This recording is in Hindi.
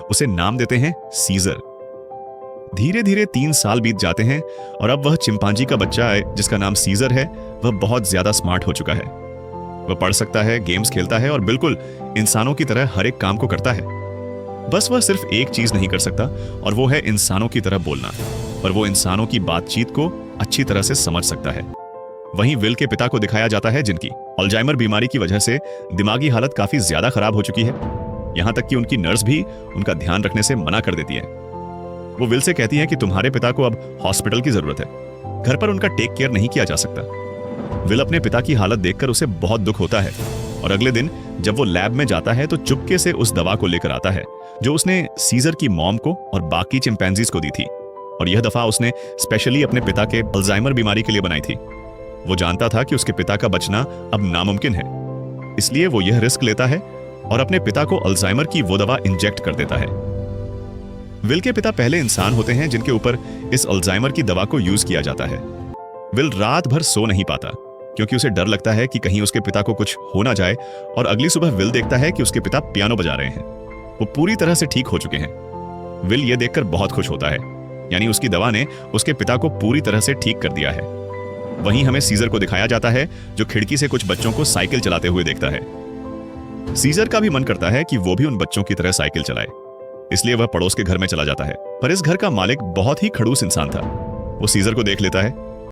उसे नाम देते हैं सीजर। धीरे धीरे 3 साल बीत जाते हैं और अब वह चिंपांजी का बच्चा है जिसका नाम सीजर है, वह बहुत ज्यादा स्मार्ट हो चुका है। वह पढ़ सकता है, गेम्स खेलता है और बिल्कुल इंसानों की तरह हर एक काम को करता है। बस वह सिर्फ एक चीज नहीं कर सकता और वो है इंसानों की तरह बोलना, पर वो इंसानों की बातचीत को अच्छी तरह से समझ सकता है। वहीं विल के पिता को दिखाया जाता है जिनकी अल्जाइमर बीमारी की वजह से दिमागी हालत काफी ज्यादा खराब हो चुकी है, यहां तक कि उनकी नर्स भी उनका ध्यान रखने से मना कर देती है। वो विल से कहती है कि तुम्हारे पिता को अब हॉस्पिटल की जरूरत है, घर पर उनका टेक केयर नहीं किया जा सकता। विल अपने पिता की हालत देखकर उसे बहुत दुख होता है और अगले दिन जब वो लैब में जाता है तो चुपके से उस दवा को लेकर आता है जो उसने सीजर की मॉम को और बाकी चिंपैंजीज को दी थी, और यह दफा उसने स्पेशली अपने पिता के अल्जाइमर बीमारी के लिए बनाई थी। वो जानता था कि उसके पिता का बचना अब नामुमकिन है, इसलिए वो यह रिस्क लेता है और अपने पिता को अल्जाइमर की वो दवा इंजेक्ट कर देता है। विल के पिता पहले इंसान होते हैं जिनके ऊपर इस अल्जाइमर की दवा को यूज किया जाता है। विल रात भर सो नहीं पाता क्योंकि उसे डर लगता है कि कहीं उसके पिता को कुछ हो ना जाए, और अगली सुबह विल देखता है कि उसके पिता पियानो बजा रहे हैं। वो पूरी तरह से ठीक हो चुके हैं। विल यह देखकर बहुत खुश होता है, यानी उसकी दवा ने उसके पिता को पूरी तरह से ठीक कर दिया है। वहीं हमें सीजर को दिखाया जाता है जो खिड़की से कुछ बच्चों को साइकिल चलाते हुए देखता है। सीजर का भी मन करता है कि वो भी उन बच्चों की तरह साइकिल चलाए, इसलिए वह पड़ोस के घर में चला जाता है। पर इस घर का मालिक बहुत ही खड़ूस इंसान था। वो सीजर को देख लेता है